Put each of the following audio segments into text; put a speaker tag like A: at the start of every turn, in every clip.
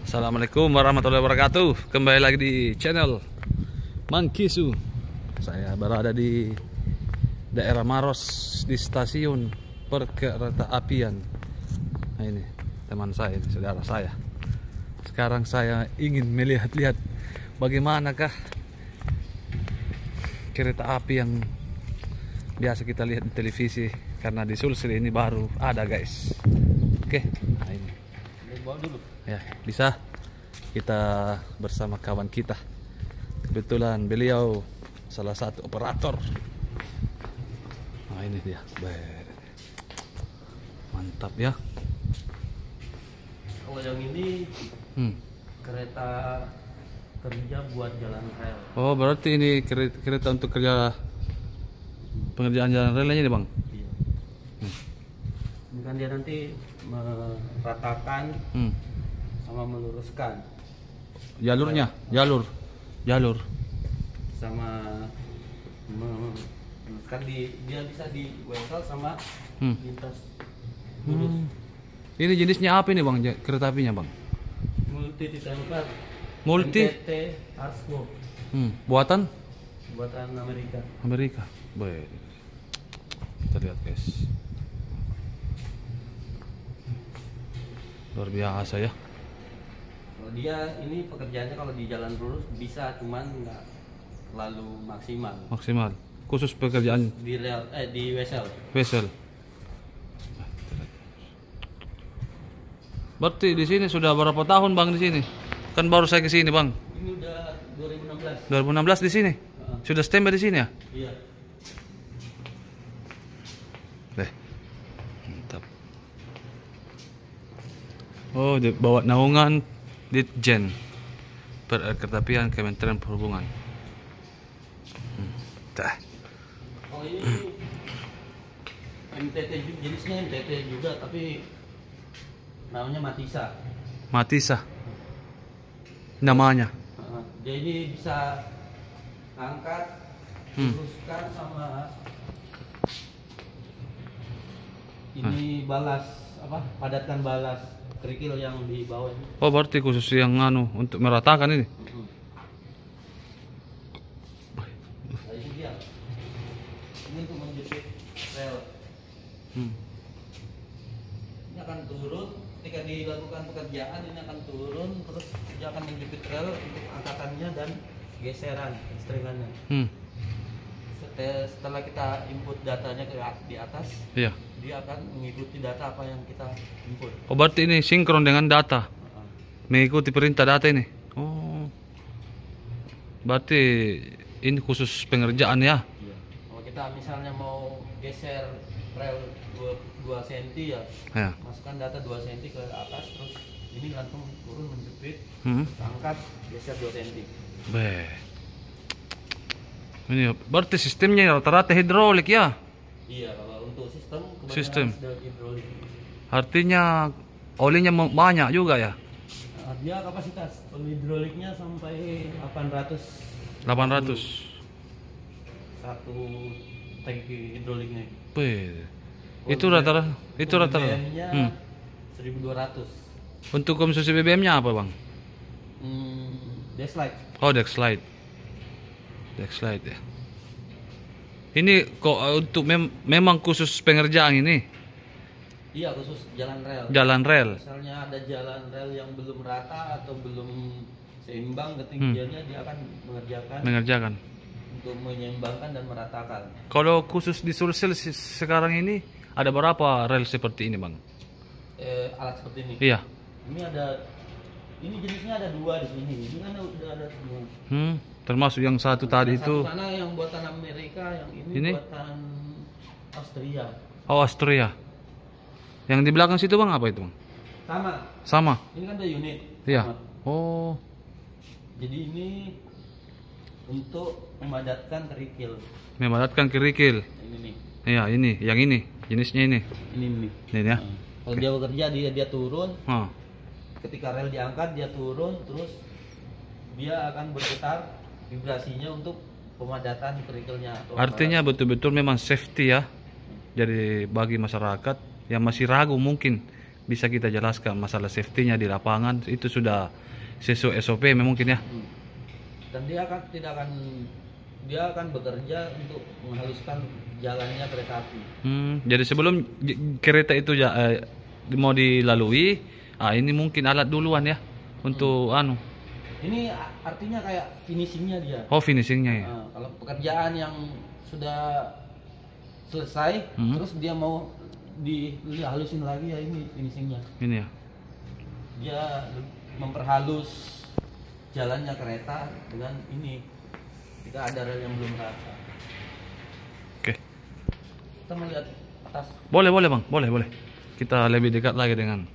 A: Assalamualaikum warahmatullahi wabarakatuh. Kembali lagi di channel Mangkisu. Saya berada di daerah Maros di stasiun perkeretaapian. Nah, ini teman saya, ini saudara saya. Sekarang saya ingin melihat-lihat bagaimanakah kereta api yang biasa kita lihat di televisi, karena di Sulsel ini baru ada, guys. Oke, nah ini. Ya, bisa kita bersama kawan kita. Kebetulan beliau salah satu operator. Nah, ini dia. Mantap ya.
B: Kalau yang ini kereta kerja buat jalan rel.
A: Oh, berarti ini kereta untuk kerja pengerjaan jalan relnya nih, Bang?
B: Iya. Ini kan dia nanti meratakan sama meluruskan
A: Jalurnya, jalur
B: sama meluruskan dia bisa di wesel sama lintas lurus.
A: Ini jenisnya apa ini, Bang? Kereta apinya, Bang?
B: Multi ditempel.
A: Multi
B: MTT Arsmo.
A: buatan
B: Amerika.
A: Baik. Kita lihat, guys. Luar biasa ya.
B: Kalau dia ini pekerjaannya kalau di jalan lurus bisa, cuman nggak terlalu maksimal.
A: Khusus pekerjaan
B: Di rel di wesel.
A: Berarti di sini sudah berapa tahun, Bang, di sini? Kan baru saya ke sini, Bang.
B: Ini udah 2016.
A: 2016 di sini. Sudah standby di sini ya?
B: Iya.
A: Mantap. Oh, bawa naungan Ditjen Perkeretapian Kementerian Perhubungan.
B: Oh, ini MTT jenisnya MTT juga, tapi namanya Matisa.
A: Namanya.
B: Dia ini bisa angkat, luruskan sama ini balas padatkan balas kerikil yang di bawah ini.
A: Oh, berarti khusus yang untuk meratakan ini.
B: Nah, ini dia. Ini untuk menjepit rel. Ini akan turun ketika dilakukan pekerjaan, ini akan turun terus dia akan menjepit rel untuk angkatannya dan geseran stringannya. Setelah kita input datanya di atas, iya, dia akan mengikuti data apa yang kita input.
A: Oh, berarti ini sinkron dengan data, mengikuti perintah data ini. Oh, berarti ini khusus pengerjaan ya?
B: Iya. Kalau kita misalnya mau geser rel 2 cm ya, masukkan data 2 cm ke atas, terus ini langsung turun menjepit, angkat, geser 2 cm.
A: Ini berarti sistemnya rata-rata hidrolik ya?
B: Iya, kalau untuk sistem hidrolik.
A: Artinya olinya banyak juga ya?
B: Dia kapasitas oli hidroliknya sampai 800. Satu tangki hidroliknya.
A: Itu rata-rata.
B: BBM-nya 1.200.
A: Untuk konsumsi BBM-nya apa, Bang?
B: Dexlite.
A: Oh, Dexlite ya. Ini kok untuk memang khusus pengerjaan ini?
B: Iya, khusus jalan rel. Misalnya ada jalan rel yang belum rata atau belum seimbang ketinggiannya, dia akan mengerjakan untuk menyeimbangkan dan meratakan.
A: Kalau khusus di Sulsel sekarang ini ada berapa rel seperti ini, Bang?
B: Alat seperti ini?
A: Iya.
B: Ini jenisnya ada 2 di sini. Ini kan udah ada semua.
A: Termasuk yang satu tadi itu.
B: Sana yang buatan Amerika, yang ini buatan Austria.
A: Oh, Austria. Yang di belakang situ, Bang, apa itu, Bang? Sama. Ini
B: kan ada unit.
A: Iya.
B: Sama.
A: Oh.
B: Jadi ini untuk memadatkan kerikil.
A: Ini nih. Iya, ini. Yang ini. Jenisnya ini. Ini ya.
B: Kalau dia bekerja, dia turun. Ketika rel diangkat, dia turun, terus dia akan bergetar vibrasinya untuk pemadatan kerikilnya.
A: Artinya betul-betul memang safety ya. Jadi bagi masyarakat yang masih ragu mungkin bisa kita jelaskan masalah safety-nya di lapangan itu sudah sesuai SOP mungkin ya.
B: Dan dia akan bekerja untuk menghaluskan jalannya kereta api.
A: Jadi sebelum kereta itu mau dilalui, ini mungkin alat duluan ya untuk
B: Ini artinya kayak finishingnya dia.
A: Oh, finishingnya ya.
B: Kalau pekerjaan yang sudah selesai, terus dia mau dihalusin lagi ya, ini finishingnya.
A: Ini ya.
B: Dia memperhalus jalannya kereta dengan ini. Jika ada rel yang belum rata.
A: Oke.
B: Kita melihat atas.
A: Boleh bang, boleh. Kita lebih dekat lagi dengan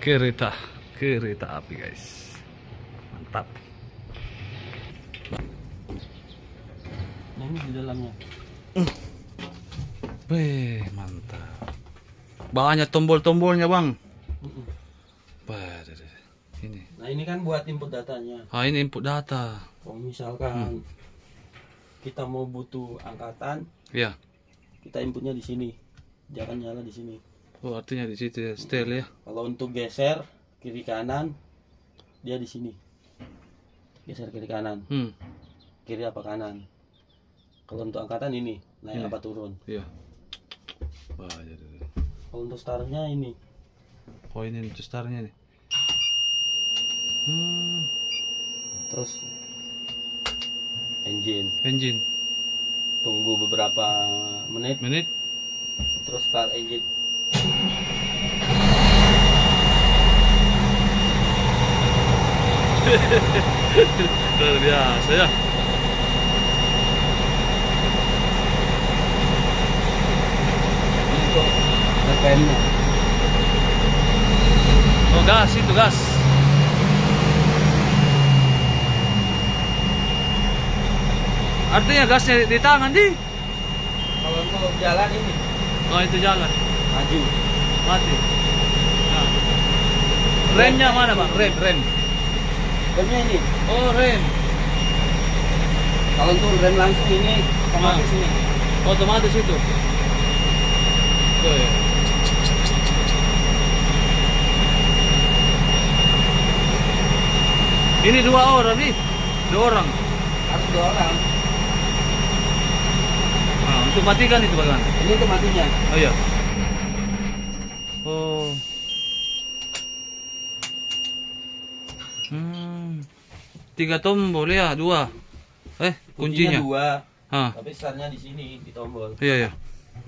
A: kereta api guys. Mantap.
B: Nah, ini di dalamnya.
A: Wih, mantap. Banyak tombol-tombolnya bang. Ini.
B: Nah, ini kan buat input datanya.
A: Ini input data.
B: Kalau misalkan kita mau butuh angkatan,
A: ya,
B: kita inputnya di sini. Dia akan nyala di sini.
A: Oh, artinya di situ ya, setel ya.
B: Kalau untuk geser kiri kanan, dia di sini. Geser kiri kanan. Kiri apa kanan? Kalau untuk angkatan ini naik apa turun?
A: Iya.
B: Kalau untuk startnya ini.
A: Oh, ini untuk startnya nih.
B: Terus engine. Tunggu beberapa menit. Terus start engine.
A: Luar biasa ya.
B: Untuk RPM-nya.
A: Oh, gas. Artinya gasnya di tangan di.
B: Kalau untuk jalan ini.
A: Oh, itu jalan.
B: Maju.
A: Mati. Nah. Remnya mana bang? Rem.
B: Remnya ini.
A: Oh, rem.
B: Kalau untuk rem langsung ini otomatis ini.
A: Otomatis itu. Oh, ya. Ini 2 orang nih. 2 orang.
B: Harus 2 orang.
A: Untuk matikan itu bagaimana?
B: Ini untuk matinya.
A: Oh iya. Oh. 3 tombol ya, 2. Kuncinya
B: 2. Tapi startnya di sini, di tombol.
A: Iya.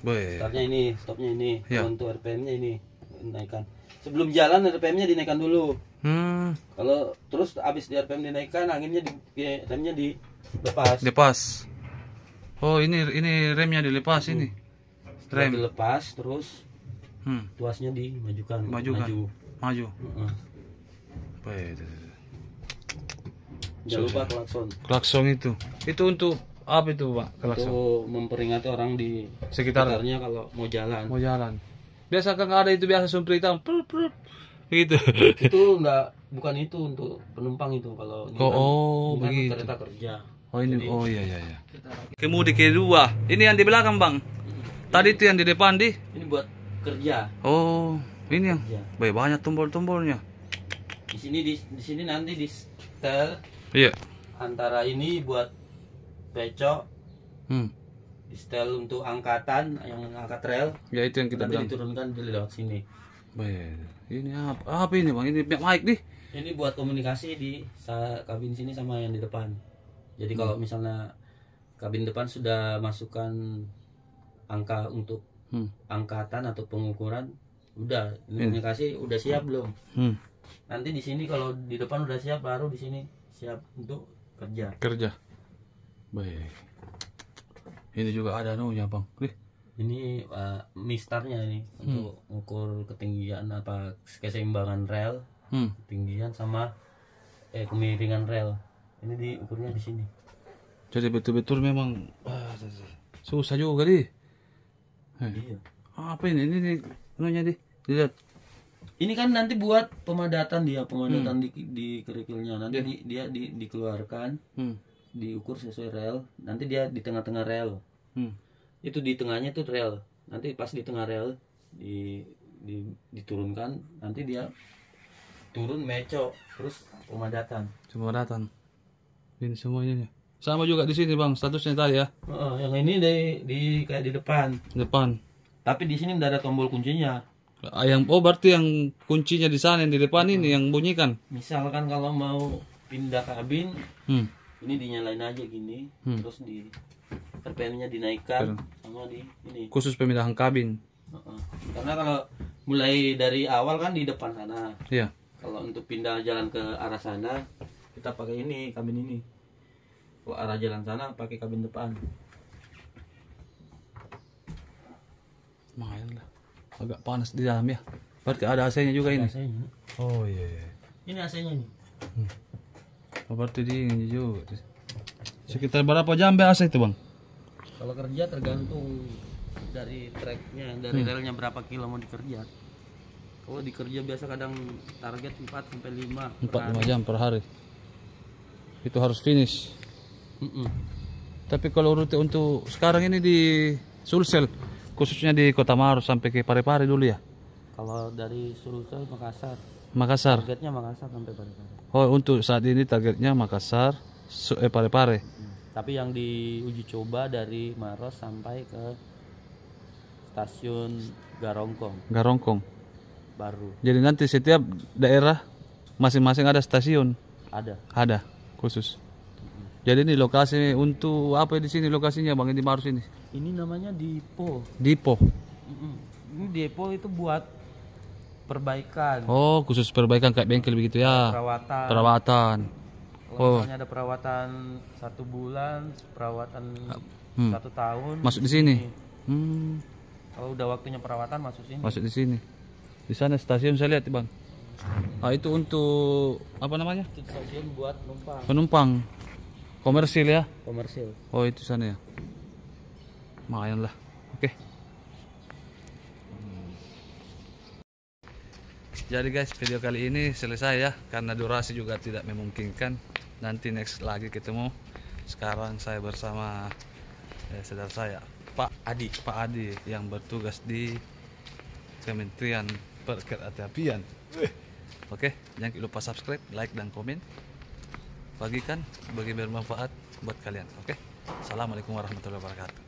A: Boleh.
B: Startnya ini, stopnya ini.
A: Ya.
B: Untuk RPM-nya ini naikkan. Sebelum jalan RPM-nya dinaikkan dulu. Kalau terus habis di RPM dinaikkan, anginnya remnya dilepas. Oh, ini remnya dilepas ini. Rem dilepas terus. Tuasnya dimajukan.
A: Maju. Baik.
B: Jangan lupa klakson.
A: Klakson itu untuk apa itu pak? Klakson.
B: Untuk memperingati orang di sekitarnya kalau mau jalan.
A: Biasa kan ada itu biasa sumpri hitam. Gitu.
B: Itu bukan itu untuk penumpang itu kalau ini
A: begitu.
B: Kereta kerja.
A: Oh ini. Jadi, iya. Kemudi kedua. Ini yang di belakang bang. Tadi itu yang di depan di.
B: Ini buat kerja.
A: Oh, ini yang. Banyak tombol-tombolnya.
B: Di sini nanti di setel.
A: Iya.
B: Antara ini buat becok. Di setel untuk angkatan yang angkat rel.
A: Ya itu yang kita bilang.
B: Diturunkan di lewat sini.
A: Baik. Ini apa ini bang? Ini mic nih.
B: Ini buat komunikasi di kabin sini sama yang di depan. Jadi kalau misalnya kabin depan sudah masukkan angka untuk angkatan atau pengukuran, udah komunikasi udah siap belum? Nanti di sini kalau di depan udah siap, baru di sini siap untuk kerja.
A: Baik. Ini juga ada nunya bang.
B: Ini mistarnya ini untuk ukur ketinggian apa keseimbangan rel, ketinggian sama kemiringan rel. Ini diukurnya di sini.
A: Jadi betul-betul memang susah juga di.
B: Iya.
A: Apa ini? Ini nunya di. Dilihat.
B: Ini kan nanti buat pemadatan di kerikilnya. Nanti dia dikeluarkan, diukur sesuai rel. Nanti dia di tengah-tengah rel. Itu di tengahnya itu rel. Nanti pas di tengah rel diturunkan, nanti dia turun meco terus pemadatan.
A: Ini semuanya sama juga di sini bang statusnya tadi ya.
B: Yang ini di kayak di depan. Tapi di sini udah ada tombol kuncinya.
A: Yang berarti yang kuncinya di sana yang di depan ini yang bunyikan.
B: Misalkan kalau mau pindah kabin, ini dinyalain aja gini, terus di RPM-nya dinaikkan sama di ini.
A: Khusus pemindahan kabin.
B: Karena kalau mulai dari awal kan di depan sana.
A: Iya.
B: Kalau untuk pindah jalan ke arah sana, kita pakai ini kabin ini. Kalau arah jalan sana pakai kabin depan.
A: Lumayan lah. Agak panas di dalam ya. Berarti ada AC-nya juga ini.
B: AC-nya.
A: Oh iya.
B: Ini AC-nya nih.
A: Berarti dingin juga. Sekitar berapa jam AC itu bang?
B: Kalau kerja tergantung dari tracknya, dari relnya berapa kilo mau dikerja. Kalau dikerja biasa kadang target 4 sampai 5
A: jam per hari. Itu harus finish. Tapi kalau rute untuk sekarang ini di Sulsel, khususnya di Kota Maros sampai ke Parepare dulu ya?
B: Kalau dari Sulsel
A: Makassar.
B: Targetnya Makassar sampai Parepare.
A: Oh, untuk saat ini targetnya Makassar, Parepare.
B: Tapi yang diuji coba dari Maros sampai ke stasiun Garongkong. Baru.
A: Jadi nanti setiap daerah masing-masing ada stasiun.
B: Ada
A: khusus. Jadi ini lokasi untuk apa di sini lokasinya bang di Maros ini?
B: Ini namanya Dipo. Ini depo itu buat perbaikan.
A: Oh, khusus perbaikan kayak bengkel begitu ya. Perawatan.
B: Kalau misalnya ada perawatan 1 bulan, perawatan 1 tahun.
A: Masuk di sini.
B: Kalau udah waktunya perawatan masuk sini.
A: Masuk di sini. Di sana stasiun saya lihat bang. Itu untuk apa namanya?
B: Itu stasiun buat
A: penumpang. Komersil ya?
B: Komersil.
A: Oh itu sana ya. Lumayan lah. Oke. Jadi guys video kali ini selesai ya. Karena durasi juga tidak memungkinkan. Nanti next lagi ketemu. Sekarang saya bersama saudara saya Pak Adi yang bertugas di Kementerian Perkeretaapian. Oke, jangan lupa subscribe, like dan komen. Bagikan bagi bermanfaat buat kalian. Oke. Assalamualaikum warahmatullahi wabarakatuh.